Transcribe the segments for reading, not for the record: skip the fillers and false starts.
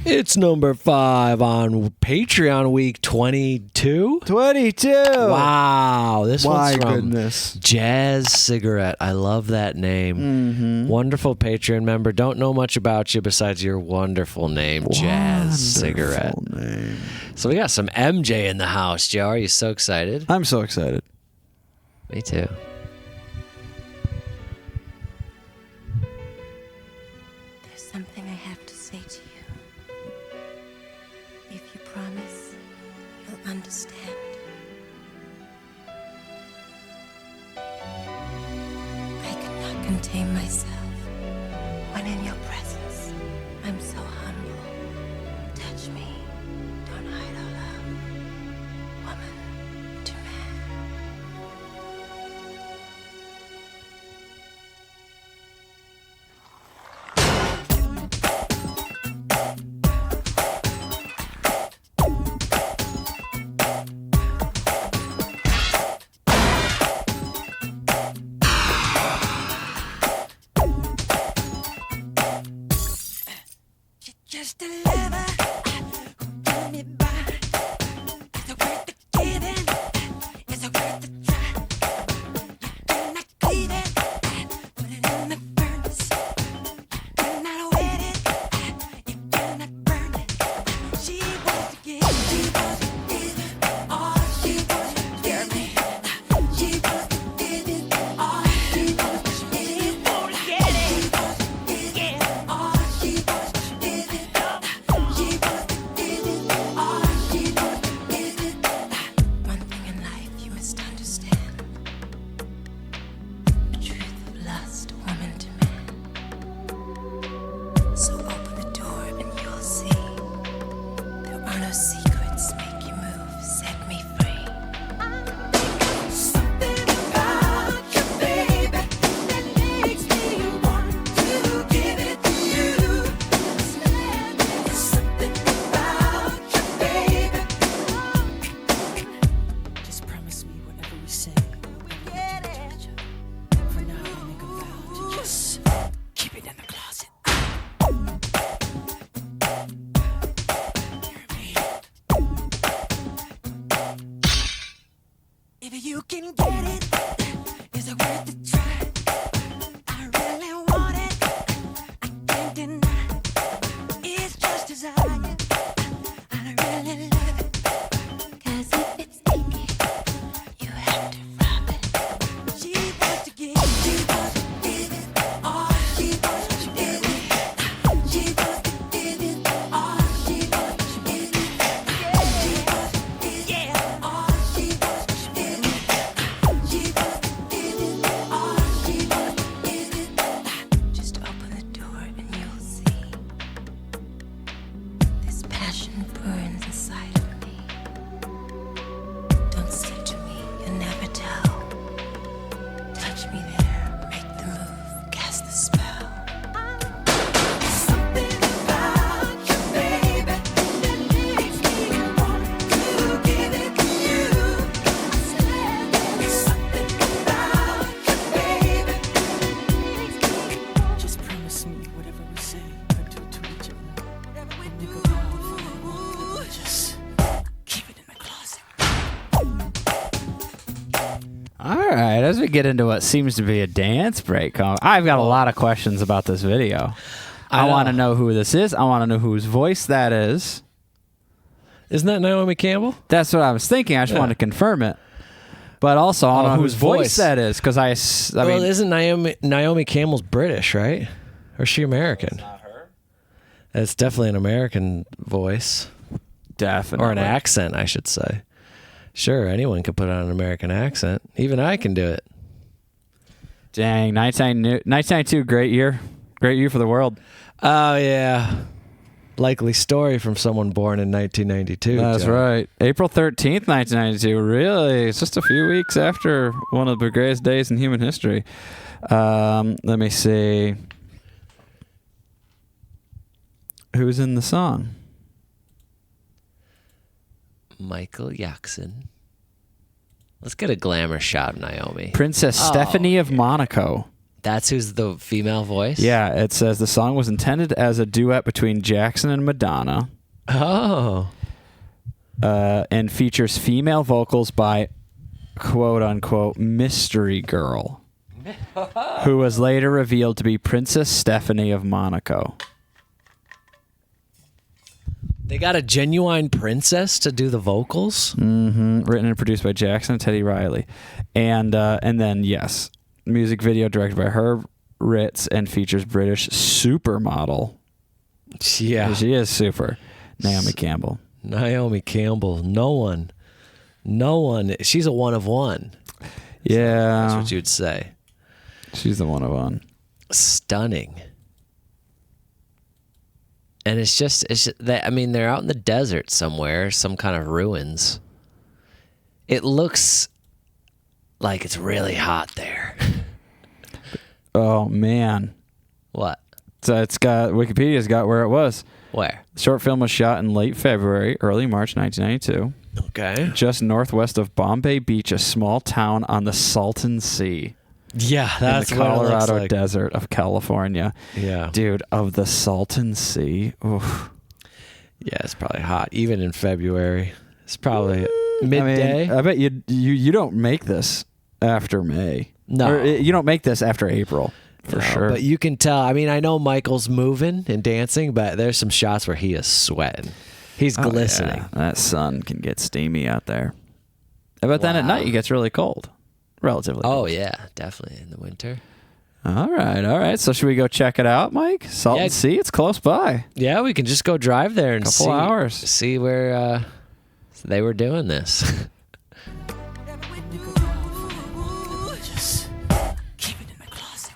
It's number 5 on Patreon week 22. 22. Wow. This My one's from goodness. Jazz Cigarette. I love that name. Mm-hmm. Wonderful Patreon member. Don't know much about you besides your wonderful name, Jazz Cigarette. Name. So we got some MJ in the house, Joe. Are you so excited? I'm so excited. Me too. There's something I have to say to you. If you promise, you'll understand. I could not contain myself when in your presence. I'm so humble. Touch me. Don't hide our love. Woman to man. Just a lover who got me by. Is it worth the giving? Is it worth the try? You cannot cleave it, put it in the furnace. You cannot wet it, you cannot burn it. She wants to give, all she wants to give me. She wants to give it, all she wants to give it. Won't get it, yeah, all she wants to give it. One thing in life you must understand. The truth of lust, woman to man. So open the door and you'll see. There are no secrets, make you move, set me free. Something about you, baby, that makes me want to give it to you. There's something about you, baby. Just promise me whatever we say. For now, I make a vow to just keep it in the closet. Hear me? If you can get it, is it worth the try? I really want it, I can't deny. It's just desire, I really love it. 'Cause if it's sticky, you have to rub it. She wants to give it, all she wants to give it. She wants to give it, all she wants to give it. She wants to give it, all she wants to give it. She wants to give it, all she wants to give it. Just open the door and you'll see. This passion burns inside of me. Don't speak to me, you never tell. Touch me there, make the move, cast the spell. Something about you, baby, that makes me want to give it to you. There's something about you, baby. Just promise me whatever we say or do to each other. Make a vow for I won't just keep it in the closet. All right, as we get into what seems to be a dance break, I've got a lot of questions about this video. I want to know who this is. I want to know whose voice that is. Isn't that Naomi Campbell? That's what I was thinking. I just wanted to confirm it. But also, I want to know whose voice that is, because I Well, mean, isn't Naomi Campbell's British, right? Or is she American? not her. It's definitely an American voice. Definitely. Or an accent, I should say. Sure, anyone can put on an American accent. Even I can do it. Dang, 1992, great year. Great year for the world. Oh, yeah. Likely story from someone born in 1992. That's Joe. right. April 13th, 1992. Really? It's just a few weeks after one of the greatest days in human history. Let me see. Who's in the song? Michael Jackson. Let's get a glamour shot of Naomi. Princess Stephanie of Monaco. That's who's the female voice? Yeah, it says the song was intended as a duet between Jackson and Madonna, Oh. and features female vocals by quote unquote mystery girl, who was later revealed to be Princess Stephanie of Monaco. They got a genuine princess to do the vocals? Written and produced by Jackson and Teddy Riley, and then yes, music video directed by Herb Ritz and features British supermodel. Yeah. She is super. Naomi Campbell. Naomi Campbell. No one. She's a one of one. Yeah, That's what you'd say. she's the one of one. Stunning. And it's just that, I mean, they're out in the desert somewhere, some kind of ruins. It looks like it's really hot there. Oh man, What? so it's got Wikipedia's got where it was. Where? The short film was shot in late February, early March 1992, Okay. just northwest of Bombay Beach, a small town on the Salton Sea Yeah, that's in the what it looks Colorado like. desert of California. Yeah. Dude, of the Salton Sea. Oof. Yeah, it's probably hot. Even in February. It's probably midday. I bet you don't make this after May. No. Or, you don't make this after April, for No, sure. But you can tell. I mean, I know Michael's moving and dancing, but there's some shots where he is sweating. He's Oh, glistening. yeah. That sun can get steamy out there. But then at Wow. night it gets really cold. Relatively. Oh, yeah, definitely in the winter. All right. So should we go check it out, Mike? Salton Yeah. Sea, it's close by. Yeah, we can just go drive there and Couple see, hours. see where they were doing this. Just keep it in the closet.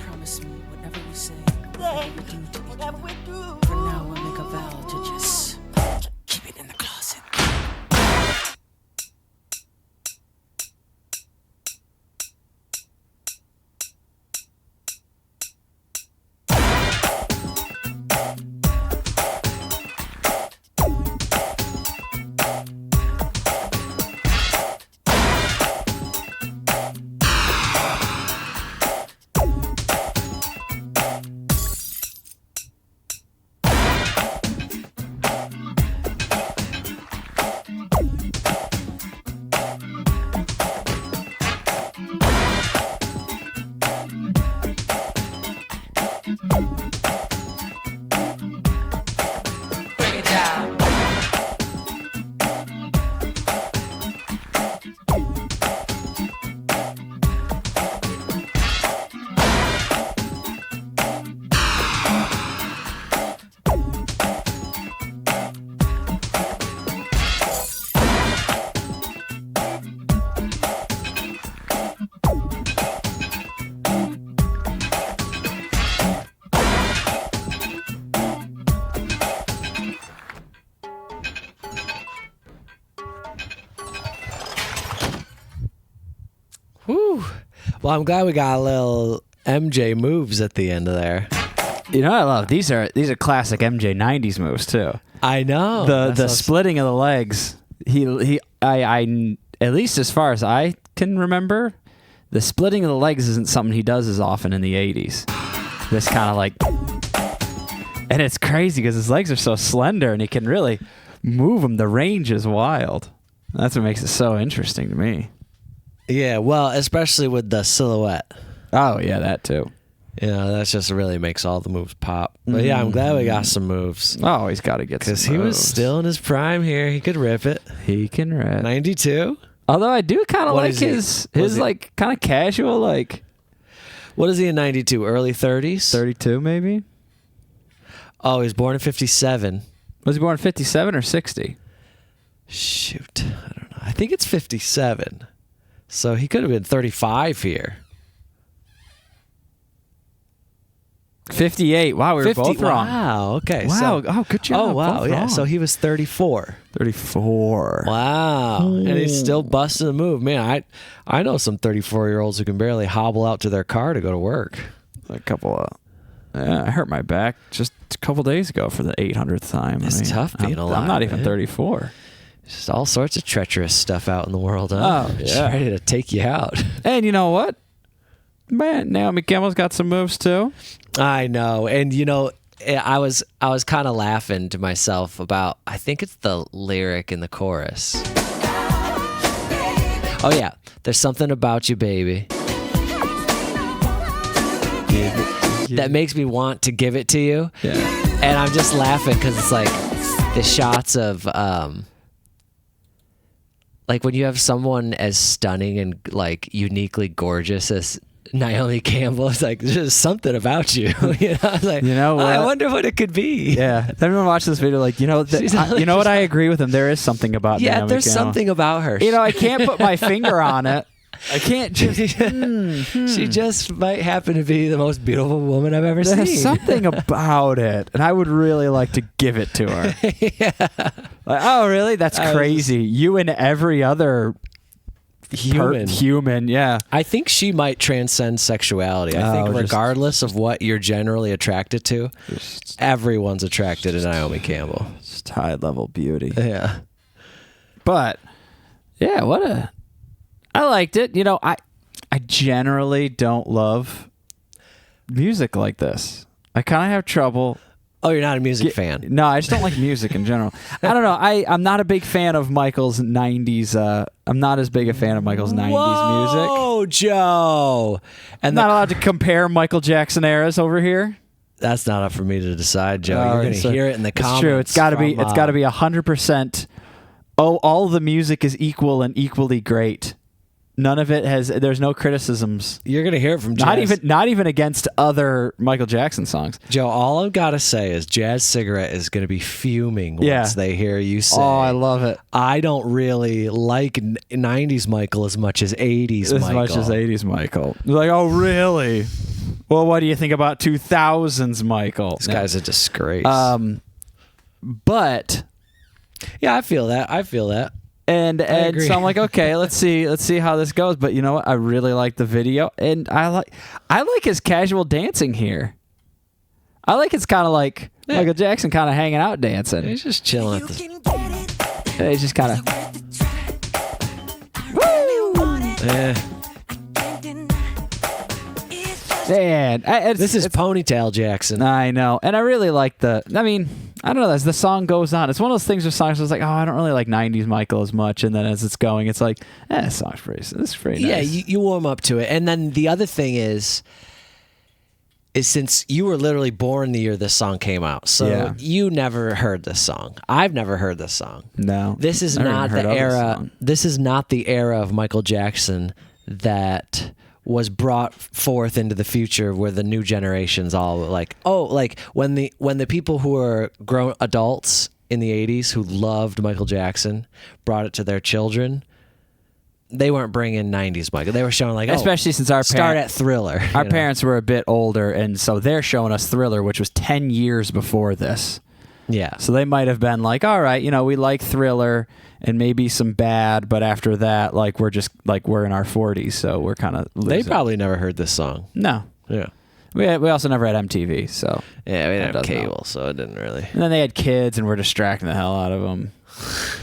Promise me whatever we say, whatever we do to each other. For now, I make a vow to just keep it in the closet. Whew. Well, I'm glad we got a little MJ moves at the end of there. You know what I love? These are classic MJ 90s moves too. I know. The splitting of the legs. I at least as far as I can remember, the splitting of the legs isn't something he does as often in the 80s. This kind of like And it's crazy because his legs are so slender and he can really move them. The range is wild. That's what makes it so interesting to me. Yeah, well, especially with the silhouette. Oh, yeah, that too. Yeah, that just really makes all the moves pop. But yeah, I'm glad we got some moves. Oh, he's got to get some Because he was moves. still in his prime here. He could rip it. He can rip. 92? Although I do kind of What like is he? his What is he? like kind of casual, like What is he in 92? Early 30s? 32 maybe. Oh, he was born in 57. Was he born in 57 or 60? Shoot. I don't know. I think it's 57. So he could have been 35 here. 58. Wow, we were 50. both wrong. Wow. Okay. Wow. So, Oh, good job. oh, wow. Both Yeah. wrong. So he was 34. 34. Wow. And he's still busting a move. Man, I know some 34-year-olds who can barely hobble out to their car to go to work. A couple of. I hurt my back just a couple days ago for the 800th time. It's tough being I'm alive, not even man. 34. Just all sorts of treacherous stuff out in the world, huh? Oh, Just yeah. ready to take you out. And you know what? Man, Naomi Campbell's got some moves too. I know. And you know, I was kind of laughing to myself about, I think it's the lyric in the chorus. Oh yeah, there's something about you, baby, that makes me want to give it to you. Yeah. And I'm just laughing because it's like the shots of like when you have someone as stunning and like uniquely gorgeous as Naomi Campbell, it's like there's something about you. You know, it's like, You know I what? wonder what it could be. Yeah. Everyone watching this video, like, you know, She's not- you know what? I agree with him. There is something about Yeah, Naomi there's Campbell. something about her. You know, I can't put my finger on it. I can't just. She just might happen to be the most beautiful woman I've ever There's seen. something about it, and I would really like to give it to her. Like, oh, really? That's I was- crazy. You and every other human, yeah. I think she might transcend sexuality. I think Oh, just- regardless of what you're generally attracted to, everyone's attracted to Naomi Campbell. Just high level beauty. Yeah. But yeah, I liked it. You know, I generally don't love music like this. I kind of have trouble. Oh, you're not a music fan. No, I just don't like music in general. I don't know. I'm not a big fan of Michael's 90s. I'm not as big a fan of Michael's 90s music. Oh, Joe. I'm And not allowed to compare Michael Jackson eras over here. that's not up for me to decide, Joe. All You're right, going to so hear it in the comments. It's true. It's got to be. from, It's got to be 100%. Oh, all the music is equal and equally great. None of it has. There's no criticisms. You're going to hear it from Jazz. Not even against other Michael Jackson songs. Joe, all I've got to say is Jazz Cigarette is going to be fuming Yeah. once they hear you say, Oh, I love it. I don't really like 90s Michael as much as 80s As Michael. much as 80s Michael. Like, oh, really? Well, what do you think about 2000s Michael? This guy's a disgrace. But yeah, I feel that. and agree. so I'm like, okay, let's see how this goes. But you know what? I really like the video, and I like his casual dancing here. I like it's kind of like Yeah. Michael Jackson kind of hanging out dancing. He's just chilling at the. can get it. He's just kind of. Worth a try. I really want it. Can't deny. It's just Man, This is Ponytail Jackson. I know, and I really like the. I mean, I don't know. As the song goes on, it's one of those things with songs. It's like, oh, I don't really like '90s Michael as much, and then as it's going, it's like, this song's pretty. This is pretty nice. Yeah, you warm up to it. And then the other thing is since you were literally born the year this song came out, so Yeah. you never heard this song. I've never heard this song. No, This is never not even heard the of this era. song. This is not the era of Michael Jackson that was brought forth into the future, where the new generations all like, oh, like when the people who were grown adults in the 80s who loved Michael Jackson brought it to their children. They weren't bringing 90s Michael. They were showing like, oh, Especially since our start at Thriller. Our you know? parents were a bit older, and so they're showing us Thriller, which was 10 years before this. Yeah. So they might have been like, all right, we like Thriller and maybe some Bad, but after that, like, we're just, like, we're in our 40s, so we're kind of They probably never heard this song. No. Yeah. We also never had MTV, so. Yeah, we That didn't have doesn't cable, help. so it didn't really. And then they had kids, and we're distracting the hell out of them.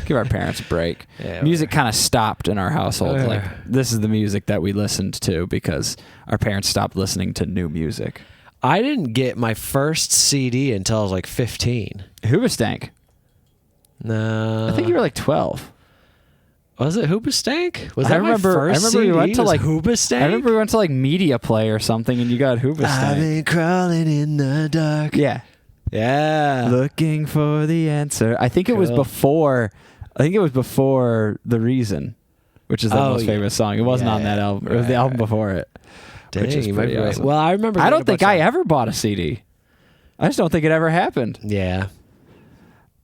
Give our parents a break. Yeah, Music kind of stopped in our household. Yeah. Like, this is the music that we listened to because our parents stopped listening to new music. I didn't get my first CD until I was like 15. Hoobastank. No, I think you were like 12. Was it Hoobastank? Was I that remember. my first I remember we went CD to was like Hoobastank. I remember we went to like Media Play or something, and you got I've Hoobastank. been crawling in the dark. Yeah. Yeah. Looking for the answer. I think it was Cool. before. I think it was before The Reason, which is the Oh, most yeah. famous song. It wasn't on that Yeah, album. It was the right, album right. before it. Dang, which is you might pretty be right. awesome. Well, I remember. I getting don't a think bunch I of- ever bought a CD. I just don't think it ever happened. Yeah.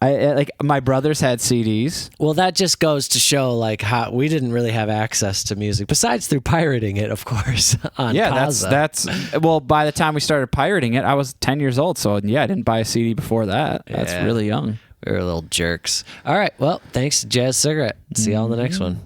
I like my brothers had CDs. Well, that just goes to show like how we didn't really have access to music besides through pirating it, of course. On Yeah, Kazaa. that's well. By the time we started pirating it, I was 10 years old. So yeah, I didn't buy a CD before that. That's Yeah. really young. We were little jerks. All right. Well, thanks to Jazz Cigarette. See y'all in the next one.